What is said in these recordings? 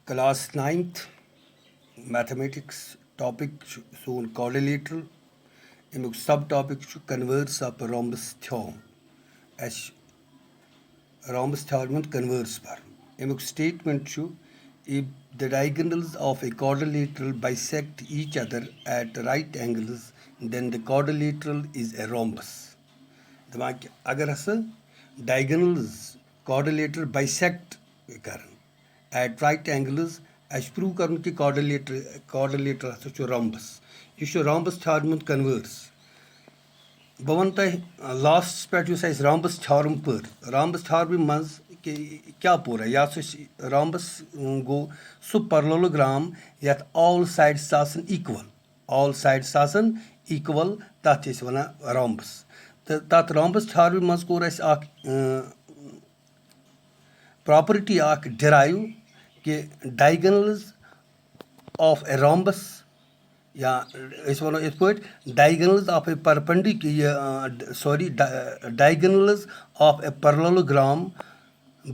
Class 9th Mathematics topic soon quadrilateral. Eمیُک sub topic چھُ converse of rhombus theorem. اَسہِ rhombus theorem ہُنٛد converse پَرُن. امیُک statement چھُ if the diagonals of a quadrilateral bisect each other at right angles then the quadrilateral is a rhombus. دَپان کہِ اگر ہسا diagonals quadrilateral bisect Karan at right angles اَسہِ پرٛوٗو کَرُن کہِ quadrilateral ہسا چھُ rhombus. یہِ چھُ rhombus theorem ہُنٛد converse. بہٕ وَنہٕ تۄہہِ لاسٹَس پٮ۪ٹھ یُس اَسہِ rhombus theorem پٔر rhombus theorem منٛز کیٛاہ پوٚر یہِ ہسا چھِ rhombus گوٚو سُہ parallelogram یَتھ all sides آسان equal. all sides آسان equal تَتھ چھِ أسۍ وَنان rhombus. تہٕ تَتھ rhombus theorem منٛز کوٚر اَسہِ اکھ property اکھ derive کہِ diagonals of a rhombus یا أسۍ وَنو یِتھ پٲٹھۍ diagonals of a diagonals of a parallelogram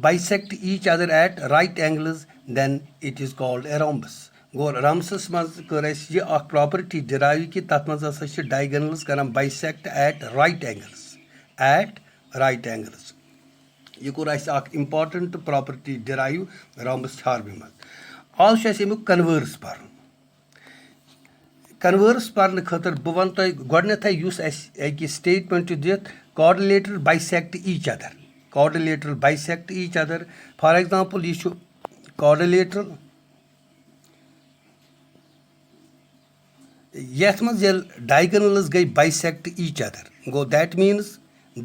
bisect each other at right angles then it is called a rhombus. گوٚو rhombus منٛز کٔر اَسہِ یہِ اکھ property derive کہِ تَتھ منٛز ہسا چھِ diagonals کران bisect at right angles. یہِ کوٚر اَسہِ اکھ important property derive rhombus theorem منٛز. آز چھُ اَسہِ امیُک converse پَرُن. converse پَرنہٕ خٲطرٕ بہٕ وَنہٕ تۄہہِ گۄڈٕنیتھٕے یُس اَسہِ اَکہِ statement چھُ دِتھ quadrilateral bisect each other. quadrilateral bisect each other. For example یہِ چھُ quadrilateral. یَتھ منٛز ییٚلہِ diagonals گٔے bisect each other گوٚو that means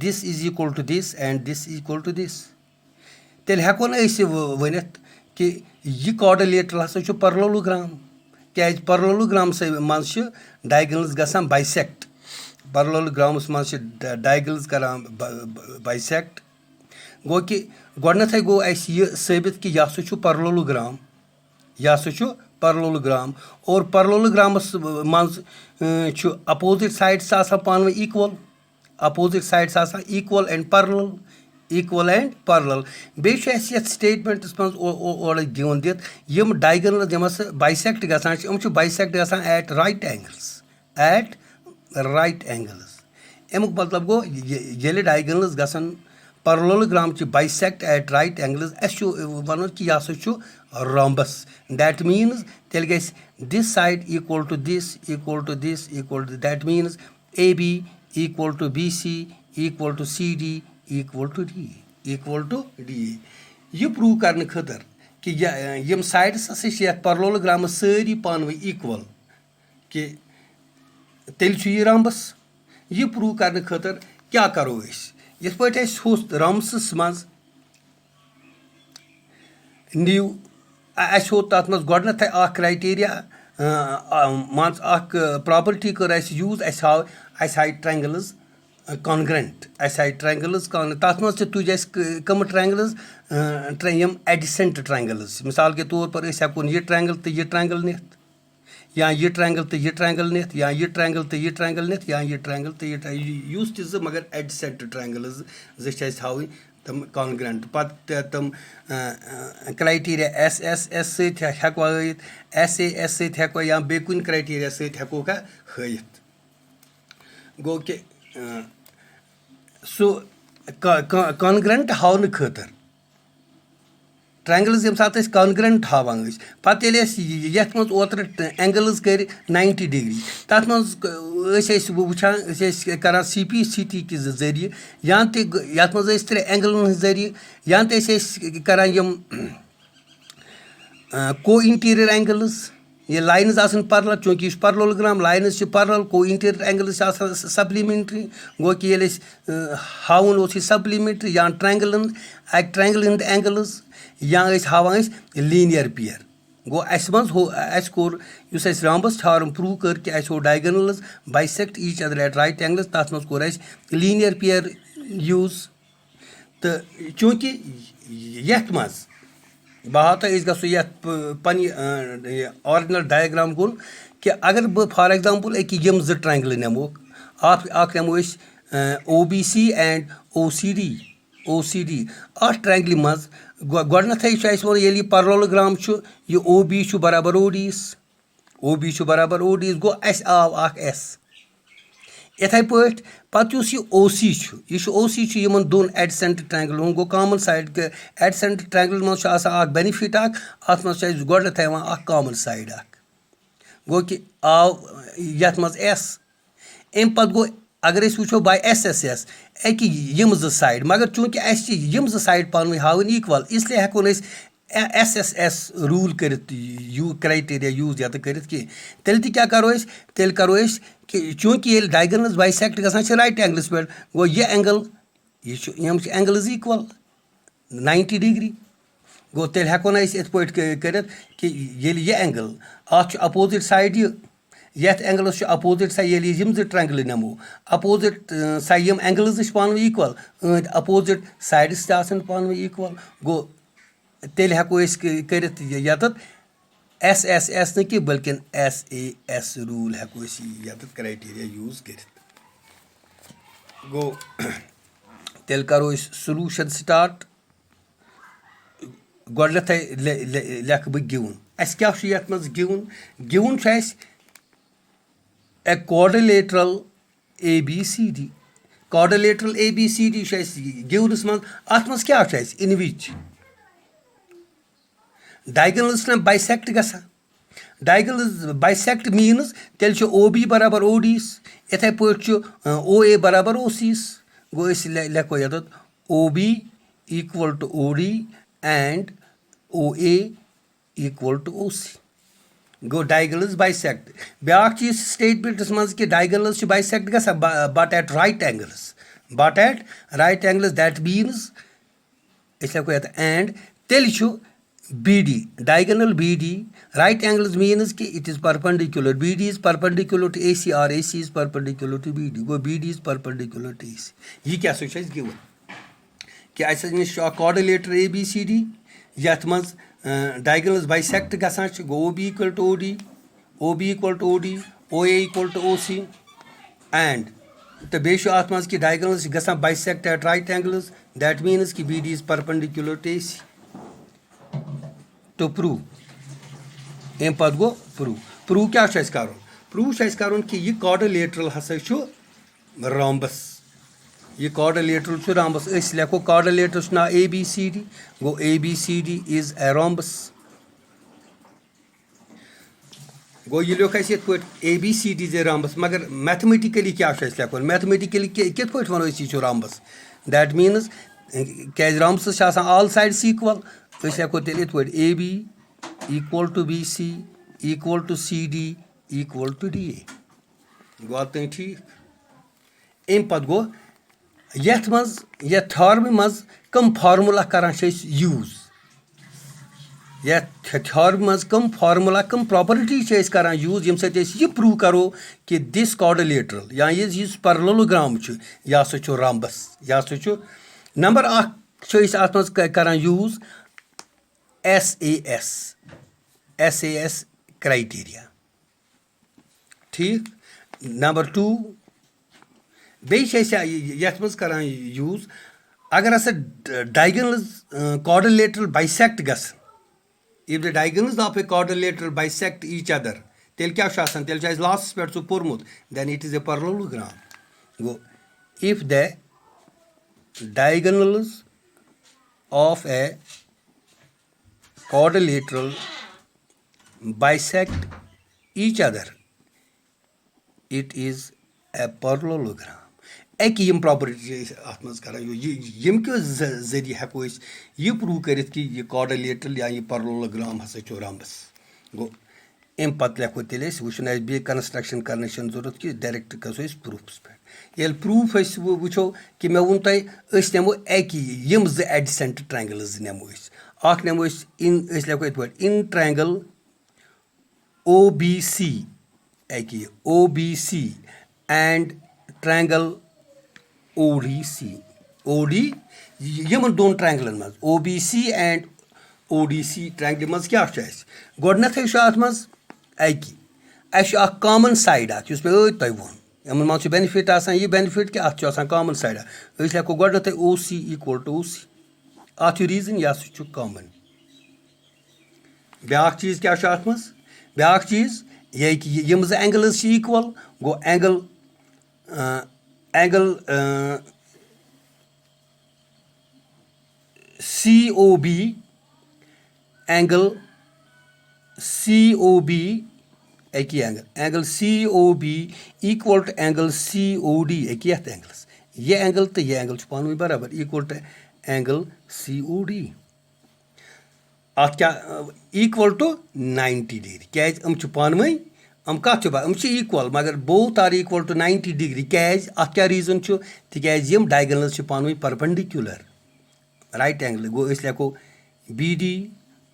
this is equal to this and this is equal to this. تیٚلہِ ہٮ۪کو نہٕ أسۍ یہِ ؤنِتھ کہِ یہِ quadrilateral ہسا چھُ parallelogram. کیازِ parallelogram منٛز چھِ diagonals گژھان bisect. parallelogramس منٛز چھِ diagonals کران bisect. گوٚو کہِ گۄڈٕنیتھٕے گوٚو اَسہِ یہِ ثٲبِت کہِ یہِ ہسا چھُ parallelogram. یہِ ہسا چھُ parallelogram اور parallelogramس منٛز چھُ opposite sides آسان پانہٕ ؤنۍ equal. opposite sides آسان equal and parallel. بیٚیہِ چھُ اَسہِ یَتھ سٹیٹمنٹس منٛز اورٕ دِوان دِتھ یِم diagonals یِم ہسا bisect گژھان چھِ یِم چھِ bisect گژھان at right angles. امیُک مطلب گوٚو ییٚلہِ diagonals گژھان parallelogram چھِ bisect at right angles اَسہِ چھُ وَنُن کہِ یہِ ہسا چھُ rhombus. that means تیٚلہِ گژھِ this side equal to this equal to this equal to that means AB equal to BC equal to CD equal to D. یہِ پرٛوٗو کرنہٕ خٲطرٕ کہِ یِم سایڈس ہسا چھِ یَتھ parallelogramس سٲری پانہٕ ؤنۍ equal کہِ تیٚلہِ چھُ یہِ rhombus. یہِ پرٛوٗو کرنہٕ خٲطرٕ کیٛاہ کرو أسۍ یِتھ پٲٹھۍ اَسہِ ہُتھ rhombusس منٛز نِیِو اَسہِ ہوو تَتھ منٛز گۄڈٕنیتھٕے اکھ criteria مان ژٕ اکھ property کٔر اَسہِ یوٗز اَسہِ ہایہِ triangles congruent. اَسہِ ہایہِ triangles تَتھ منٛز تہِ تُج اَسہِ کٕم triangles یِم adjacent triangles. مِثال کے طور پر أسۍ ہٮ۪کون یہِ triangle تہٕ یہِ triangle نِتھ یا یہِ triangle تہٕ یہِ triangle نِتھ یا یہِ triangle تہٕ یہِ triangle نِتھ یا یہِ triangle تہٕ یہِ یُس تہِ زٕ مگر adjacent triangles زٕ چھِ اَسہِ تھاوٕنۍ تِم congruent. پَتہٕ تِم criteria SS سۭتۍ ہٮ۪کوا ہٲیِتھ SAS سۭتۍ ہٮ۪کوا یا بیٚیہِ کُنہِ criteria سۭتۍ ہٮ۪کوکھا ہٲیِتھ. گوٚو کہِ سُہ congruent ہاونہٕ خٲطرٕ triangles ییٚمہِ ساتہٕ أسۍ congruent ہاوان ٲسۍ پَتہٕ ییٚلہِ أسۍ یَتھ منٛز اوترٕ angles کٔرۍ 90 degree تَتھ منٛز ٲسۍ أسۍ وٕچھان أسۍ ٲسۍ کران CPCT کہِ ذٔریعہٕ یا تہِ یَتھ منٛز ٲسۍ 3 اینگلن ہٕنٛدۍ ذٔریعہٕ یا تہِ ٲسۍ کران یِم co-interior angles. یہِ lines آسان parallel چوٗنٛکہِ یہِ چھُ parallelogram lines چھِ parallel co-interior angles چھِ آسان supplementary. گوٚو کہِ ییٚلہِ أسۍ ہاوُن اوس یہِ supplementary یا triangle ہٕنٛدۍ angles یا ٲسۍ ہاوان أسۍ linear pair. گوٚو اَسہِ کوٚر یُس اَسہِ rhombus theorem پرٛوٗو کٔر کہِ اَسہِ ہوو diagonals bisect each other at right angles تَتھ منٛز کوٚر اَسہِ linear pair یوٗز. تہٕ چوٗنٛکہِ یَتھ منٛز بہٕ ہاو تۄہہِ أسۍ گژھو یَتھ پنٛنہِ آرجِنَل ڈایگرام کُن کہِ اگر بہٕ فار ایٚگزامپٕل أکیاہ یِم 2 triangle نِموکھ اکھ نِمو أسۍ OBC and OCD O C D اَتھ ٹرٛینٛگلہِ منٛز گۄڈنٮ۪تھٕے چھُ اَسہِ ووٚن ییٚلہِ یہِ پرلوگرام چھُ یہِ او بی چھُ برابر او ڈی یَس او بی چھُ برابر او ڈی یَس گوٚو اَسہِ آو اکھ ایس یِتھَے پٲٹھۍ پَتہٕ یُس یہِ او سی چھُ او سی چھُ یِمن دۄن ایڈسٮ۪نٹ ٹرٛینٛگلن ہُنٛد گوٚو کامن سایڈ ایڈسٮ۪نٹ ٹرٛینٛگلن منٛز چھُ آسان اکھ بینِفِٹ اکھ اَتھ منٛز چھُ اَسہِ گۄڈنٮ۪تھٕے یِوان اکھ کامن سایڈ اکھ گوٚو کہِ آو یَتھ منٛز ایس اَمہِ پَتہٕ گوٚو اگر أسۍ وٕچھو باے ایس ایس ایس اَکہِ یِم زٕ سایڈ مگر چوٗنٛکہِ اَسہِ چھِ یِم زٕ سایڈ پانہٕ ؤنۍ ہاوٕنۍ ایٖکوَل اِسلیے ہٮ۪کو نہٕ أسۍ ایس ایس ایس روٗل کٔرِتھ کرٛایٹیریا یوٗز یَتہٕ کٔرِتھ کینٛہہ تیٚلہِ تہِ کیٛاہ کَرو أسۍ تیٚلہِ کَرو أسۍ کہِ چوٗنٛکہِ ییٚلہِ ڈایگنلٕز بایسٮ۪کٹ گژھان چھِ رایٹ اینٛگلَس پٮ۪ٹھ گوٚو یہِ اینٛگٕل یہِ چھُ یِم چھِ اینٛگلٕز ایٖکوَل 90 ڈِگری گوٚو تیٚلہِ ہٮ۪کو نہٕ أسۍ یِتھ پٲٹھۍ کٔرِتھ کہِ ییٚلہِ یہِ اینٛگٕل اَتھ چھُ اَپوزِٹ سایڈ یہِ یَتھ اینٛگلَس چھُ اَپوزِٹ سایڈ ییٚلہِ یِم زٕ ٹرٛینٛگلہٕ نِمو اَپوزِٹ سایڈ یِم اینٛگلٕز تہِ چھِ پانہٕ ؤنۍ ایٖکوَل أنٛدۍ اَپوزِٹ سایڈٕس تہِ آسان پانہٕ ؤنۍ ایٖکوَل گوٚو تیٚلہِ ہٮ۪کو أسۍ کٔرِتھ یَتَتھ ایس ایس ایس نہٕ کینٛہہ بٔلکہِ ایس اے ایس روٗل ہٮ۪کو أسۍ یَتَتھ کرٛایٹیریا یوٗز کٔرِتھ گوٚو تیٚلہِ کَرو أسۍ سلوٗشَن سٹاٹ گۄڈنٮ۪تھٕے لیکھٕ بہٕ گِوُن اَسہِ کیٛاہ چھُ یَتھ منٛز گِوُن گِوُن چھُ اَسہِ a quadrilateral A B C D quadrilateral A B C D چھُ اَسہِ گِونَس منٛز اَتھ منٛز کیٛاہ چھُ اَسہِ اِن وِچ ڈایگنلٕز چھِنہ بایسٮ۪کٹ گژھان ڈایگنلٕز بایسٮ۪کٹ میٖنٕز تیٚلہِ چھُ او بی برابر او ڈی یَس یِتھَے پٲٹھۍ چھُ او اے برابر او سی یَس گوٚو أسۍ لیکھو یَتَتھ O B equal to O D and O A equal to O C گوٚو ڈایگنلٕز بایسٮ۪کٹ بیٛاکھ چیٖز چھِ سٹیٹمٮ۪نٛٹَس منٛز کہِ ڈایگنلٕز چھِ بایسٮ۪کٹ گژھان but at right angles that means أسۍ لیکھو یَتھ اینٛڈ تیٚلہِ چھُ B D diagonal B D right angles means کہِ it is perpendicular B D is perpendicular to A C or A C is perpendicular to B D گوٚو B D is perpendicular to A C یہِ کیٛاہ سا چھُ اَسہِ گِوُن کہِ اَسہِ نِش چھُ اکھ quadrilateral A B C D یَتھ منٛز ڈایگنلٕز بایسٮ۪کٹ گژھان چھِ گوٚو O B equal to O D O B equal to O D O A equal to O C and تہٕ بیٚیہِ چھُ اَتھ منٛز کہِ ڈایگنلٕز چھِ گژھان bisect at right angles that means کہِ B D is perpendicular to A C to prove اَمہِ پَتہٕ گوٚو پرٛوٗ کیٛاہ چھُ اَسہِ کَرُن پرٛوٗ چھُ اَسہِ کَرُن کہِ یہِ کوڈِلیٹرل ہسا چھُ رامبس یہِ کوڈِلیٹرل چھُ رامبس أسۍ لیکھو کوڈِلیٹرس چھُ now A B C D گوٚو A B C D is a rhombus گوٚو یہِ لیوٚکھ اَسہِ یِتھ پٲٹھۍ اے بی سی ڈی زِ رامبس مگر میتھمیٹِکٔلی کیٛاہ چھُ اَسہِ لیکھُن میتھمیٹِکٔلی کِتھ پٲٹھۍ وَنو أسۍ یہِ چھُ رامبس دیٹ میٖنٕز کیٛازِ رامبسس چھِ آسان آل سایڈٕس ایٖکوَل أسۍ لیکھو تیٚلہِ یِتھ پٲٹھۍ A B equal to B C equal to C D equal to D A گوٚو اَدٕ تانۍ ٹھیٖک اَمہِ پَتہٕ گوٚو یَتھ منٛز یَتھ تھیورمہِ منٛز کٕم فارموٗلا کَران چھِ أسۍ یوٗز یَتھ تھیورمہِ منٛز کٕم فارموٗلا کٕم پراپرٹی چھِ أسۍ کَران یوٗز ییٚمہِ سۭتۍ أسۍ یہِ پرٛوٗ کَرو کہِ دِس کوڈِلیٹرل یا یُس پرلوگرام چھُ یہِ ہسا چھُ رامبس یہِ ہسا چھُ نمبر اکھ چھِ أسۍ اَتھ منٛز کَران یوٗز ایس اے ایس کرٛایٹیریا ٹھیٖک نمبر ٹوٗ بیٚیہِ چھِ أسۍ یَتھ منٛز کَران یوٗز اگر ہسا ڈایگنلٕز کوڈِلیٹرل بایسٮ۪کٹ گژھن if the diagonals of a quadrilateral bisect each other تیٚلہِ کیٛاہ چھُ آسان تیٚلہِ چھُ اَسہِ لاسٹَس پٮ۪ٹھ سُہ پوٚرمُت دٮ۪ن اِٹ اِز اے پرلوگرام گوٚو if the diagonals of a quadrilateral bisect each other it is a parallelogram اَکہِ یِم پراپرٹی چھِ أسۍ اَتھ منٛز کَران ییٚمہِ کہِ ذٔریعہٕ ہٮ۪کو أسۍ یہِ پرٛوٗ کٔرِتھ کہِ یہِ کوڈِلیٹرل یا یہِ پرلوگرام ہسا چھُ رامبس گوٚو اَمہِ پَتہٕ لیکھو تیٚلہِ أسۍ وٕچھُن اَسہِ بیٚیہِ کنسٹرٛکشن کَرنٕچ چھَنہٕ ضوٚرتھ کینٛہہ ڈایریکٹ گژھو أسۍ پرٛوٗفَس پٮ۪ٹھ ییٚلہِ پرٛوٗف أسۍ وٕچھو کہِ مےٚ ووٚن تۄہہِ أسۍ نِمو اَکہِ یِم زٕ ایڈسٮ۪نٹ ٹرٛینٛگلٕز نِمو أسۍ اکھ نِمو أسۍ لیکھو یِتھ پٲٹھۍ in triangle O B C اَکہِ O B C and triangle O D C O D یِمن دۄن ٹرٛینٛگلن منٛز O B C and O D C ٹرٛینٛگلہِ منٛز کیٛاہ چھُ اَسہِ گۄڈنٮ۪تھٕے چھُ اَتھ منٛز اَکہِ اَسہِ چھُ اکھ کامن سایڈ اکھ یُس مےٚ ٲدۍ تۄہہِ ووٚن यमन मान बेनिफिट आसान ये बेनिफिट कि अत कॉमन साइडा लेखो गोडनथ ओ सी इक्वल टू ओ सी अत रीजन यह सह कॉमन ब्या चीज़ क्या अत मज ब्या चीज़ ये कि यम ज एंगल्स इक्वल गो angle angle COB angle COB एक ही angle COB equal to angle COD एक ही एंगल्स ये एंगल तो ये एंगल पान बराबर इक्वल टू एंगल COD अत क्या इक्वल टू 90 डिग्री क्या पान कत इक्वल मगर both are equal to 90 degree क्या क्या रीजन तिम डायगनल्स पान परपेंडिकुलर राइट एंगल गो लेखो BD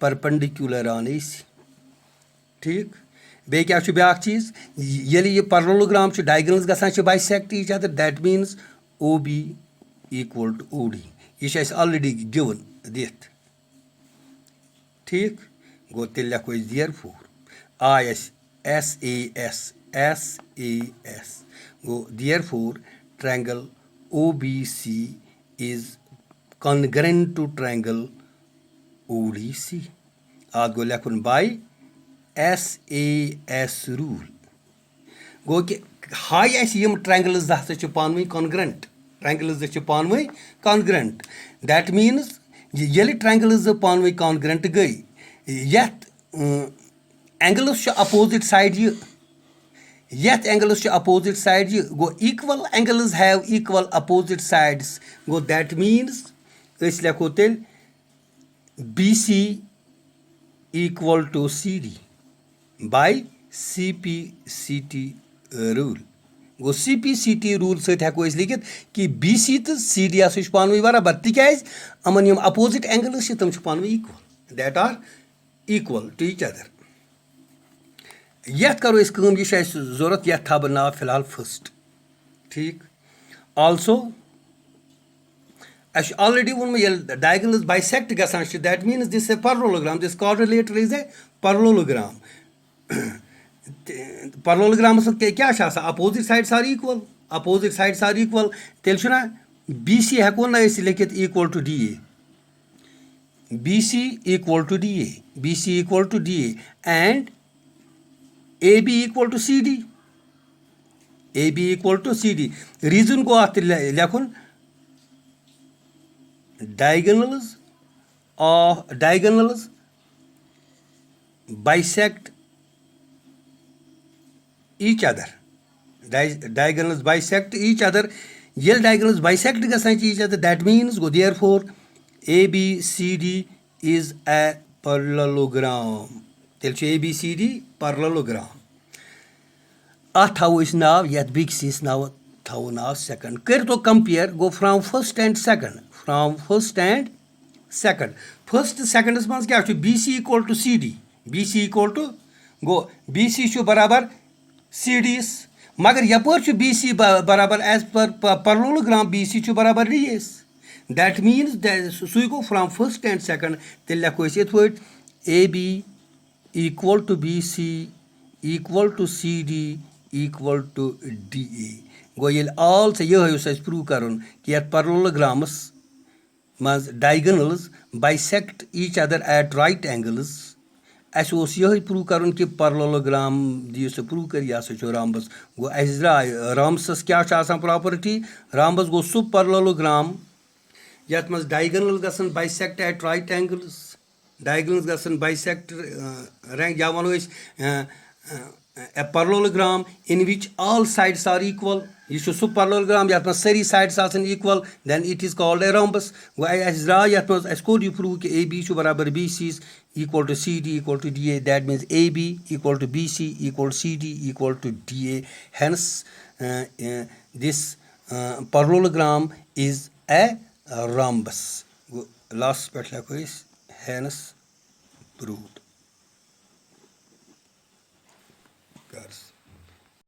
परपेंडिकुलर ऑन AC ठीक बे क्या ब्या चीज़ ये पैरेललोग्राम डायगनल्स गसान bisect each other that means OB equal to OD यह ऑलरेडी गिवन दिथ ठीक गो तेल लेखो देयरफॉर आय SAS गो therefore triangle OBC is congruent to triangle ODC आज गो लेखन बाय SAS रूल गो कि हाई यम ट्रायंगल्स हसा पान कॉन्ग्रेंट ट्रायंगल्स पान कॉन्ग्रेंट दैट मीन्स ये ट्रायंगल्स पान कॉन्ग्रेंट गई यथ एंगल्स अपोजिट साइड यथ एंगल्स अपोजिट साइड गो equal angles have equal opposite sides गो दैट मीन्स लेखो तेल BC equal to CD by CPCT rule गो CPCT रूल सको लिखित कि BC तो CD हसा पान बराबर तिकाज अमन यम अपोजिट एंगल्स तम पान equal that are equal to each other यथ करो यह जरूरत यथ था नाव फिलहाल फर्स्ट ठीक also already won diagonals bisect gasan that means this is a parallelogram this quadrilateral is a parallelogram parallelogram क्या opposite sides are equal tel chuna BC hekon na is लिखित equal to DA BC equal to DA and AB equal to CD reason को आते लेखन diagonals bisect each other diagonals bisect each other yel diagonals bisect gasan each other that means go therefore ABCD is a parallelogram tel ABCD parallelogram at how is now yet big sis now thou now second कर तो compare go from first and second first second मज क्या BC equal to CD BC equal to go BC बराबर CDs मगर यपर BC बराबर as per parallelogram BC बराबर DS that means so go from first and second तेल लेखो ये AB equal to BC equal to CD equal to DA गो ये आल से यह प्रूव कर कि ये पैरेललोग्रामस मज diagonals bisect each other at right angles यह प्रूव कर कि पैरेललोग्राम दियो से प्रूव कर यह हसा रामबस गो द्राय रामसस क्या प्रॉपर्टी रामबस गो सह पैरेललोग्राम यथ मज डायगोनल गसन bisect at right angles diagonals गसन बाइसेक्ट या वनो a parallelogram in which all sides are equal you should sub parallelogram yat mas sari sides are equal then it is called a rhombus as ra yat mas as could you prove ki AB should barabar BC is equal to CD equal to DA that means AB equal to BC equal to CD equal to DA hence this parallelogram is a rhombus last part like is hence proved Cars.